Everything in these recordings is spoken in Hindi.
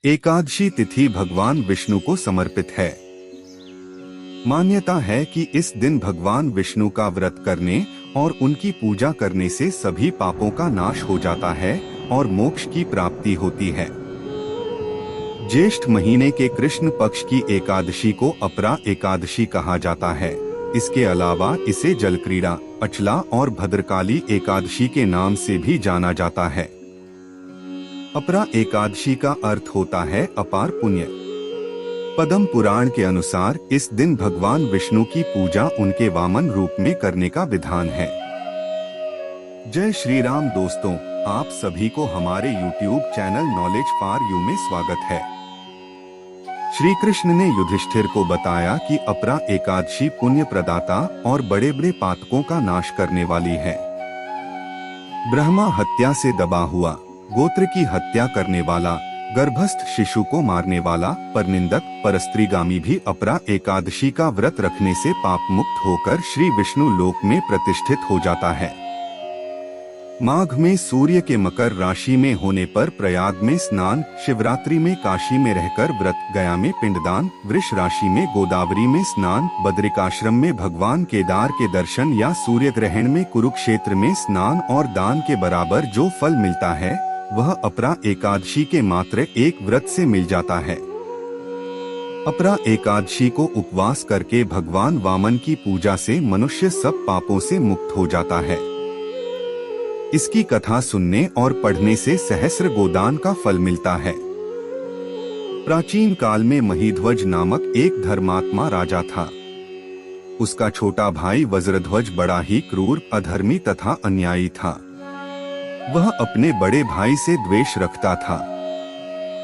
एकादशी तिथि भगवान विष्णु को समर्पित है। मान्यता है कि इस दिन भगवान विष्णु का व्रत करने और उनकी पूजा करने से सभी पापों का नाश हो जाता है और मोक्ष की प्राप्ति होती है। ज्येष्ठ महीने के कृष्ण पक्ष की एकादशी को अपरा एकादशी कहा जाता है। इसके अलावा इसे जलक्रीड़ा, अचला और भद्रकाली एकादशी के नाम से भी जाना जाता है। अपरा एकादशी का अर्थ होता है अपार पुण्य। पद्म पुराण के अनुसार इस दिन भगवान विष्णु की पूजा उनके वामन रूप में करने का विधान है। जय श्री राम दोस्तों, आप सभी को हमारे YouTube channel knowledge for you में स्वागत है। श्री कृष्ण ने युधिष्ठिर को बताया कि अपरा एकादशी पुण्य प्रदाता और बड़े बड़े पातकों का नाश करने वाली है। ब्रह्मा हत्या से दबा हुआ, गोत्र की हत्या करने वाला, गर्भस्थ शिशु को मारने वाला, परनिंदक, परस्त्रीगामी भी अपरा एकादशी का व्रत रखने से पाप मुक्त होकर श्री विष्णु लोक में प्रतिष्ठित हो जाता है। माघ में सूर्य के मकर राशि में होने पर प्रयाग में स्नान, शिवरात्रि में काशी में रहकर व्रत, गया में पिंडदान, वृष राशि में गोदावरी में स्नान, बद्रिकाश्रम में भगवान केदार के दर्शन या सूर्य ग्रहण में कुरुक्षेत्र में स्नान और दान के बराबर जो फल मिलता है वह अपरा एकादशी के मात्र एक व्रत से मिल जाता है। अपरा एकादशी को उपवास करके भगवान वामन की पूजा से मनुष्य सब पापों से मुक्त हो जाता है। इसकी कथा सुनने और पढ़ने से सहस्र गोदान का फल मिलता है। प्राचीन काल में महीध्वज नामक एक धर्मात्मा राजा था। उसका छोटा भाई वज्रध्वज बड़ा ही क्रूर, अधर्मी तथा अन्यायी था। वह अपने बड़े भाई से द्वेष रखता था।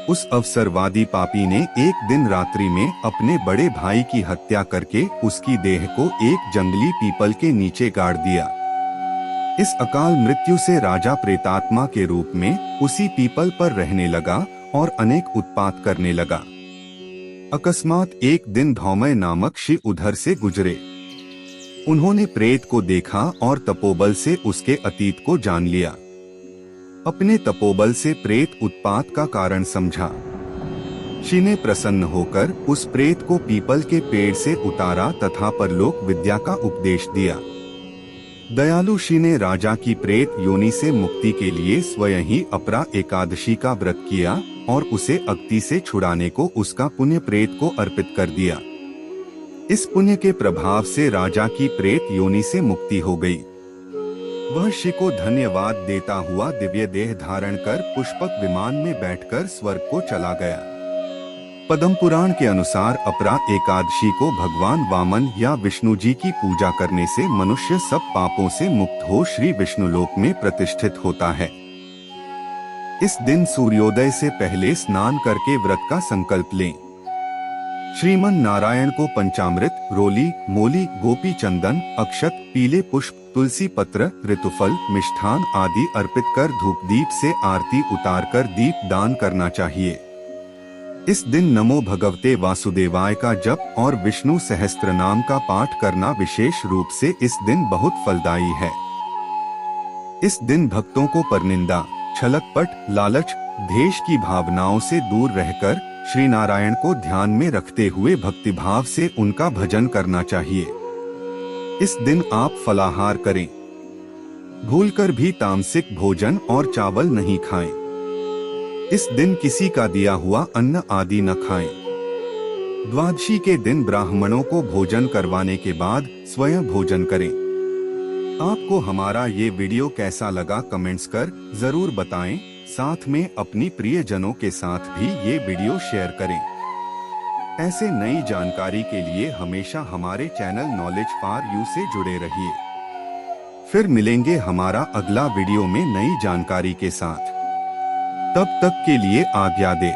उस अवसरवादी पापी ने एक दिन रात्रि में अपने बड़े भाई की हत्या करके उसकी देह को एक जंगली पीपल के नीचे गाड़ दिया। इस अकाल मृत्यु से राजा प्रेतात्मा के रूप में उसी पीपल पर रहने लगा और अनेक उत्पात करने लगा। अकस्मात एक दिन धौमय नामक शिव उधर से गुजरे। उन्होंने प्रेत को देखा और तपोबल से उसके अतीत को जान लिया। अपने तपोबल से प्रेत उत्पात का कारण समझा। शिव ने प्रसन्न होकर उस प्रेत को पीपल के पेड़ से उतारा तथा परलोक विद्या का उपदेश दिया। दयालु शिव ने राजा की प्रेत योनि से मुक्ति के लिए स्वयं ही अपरा एकादशी का व्रत किया और उसे अग्नि से छुड़ाने को उसका पुण्य प्रेत को अर्पित कर दिया। इस पुण्य के प्रभाव से राजा की प्रेत योनि से मुक्ति हो गई। वह शिव को धन्यवाद देता हुआ दिव्य देह धारण कर पुष्पक विमान में बैठकर स्वर्ग को चला गया। पद्म पुराण के अनुसार अपरा एकादशी को भगवान वामन या विष्णु जी की पूजा करने से मनुष्य सब पापों से मुक्त हो श्री विष्णु लोक में प्रतिष्ठित होता है। इस दिन सूर्योदय से पहले स्नान करके व्रत का संकल्प लें। श्रीमन नारायण को पंचामृत, रोली, मोली, गोपी चंदन, अक्षत, पीले पुष्प, तुलसी पत्र, ऋतुफल, मिष्ठान आदि अर्पित कर धूप दीप से आरती उतारकर दीप दान करना चाहिए। इस दिन नमो भगवते वासुदेवाय का जप और विष्णु सहस्त्र नाम का पाठ करना विशेष रूप से इस दिन बहुत फलदायी है। इस दिन भक्तों को परनिंदा, छलकपट, लालच, द्वेष की भावनाओं से दूर रहकर श्री नारायण को ध्यान में रखते हुए भक्तिभाव से उनका भजन करना चाहिए। इस दिन आप फलाहार करें। भूलकर भी तामसिक भोजन और चावल नहीं खाएं। इस दिन किसी का दिया हुआ अन्न आदि न खाएं। द्वादशी के दिन ब्राह्मणों को भोजन करवाने के बाद स्वयं भोजन करें। आपको हमारा ये वीडियो कैसा लगा कमेंट्स कर जरूर बताएं। साथ में अपनी प्रियजनों के साथ भी ये वीडियो शेयर करें। ऐसे नई जानकारी के लिए हमेशा हमारे चैनल नॉलेज फॉर यू से जुड़े रहिए। फिर मिलेंगे हमारा अगला वीडियो में नई जानकारी के साथ। तब तक के लिए आज्ञा दे।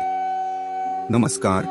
नमस्कार।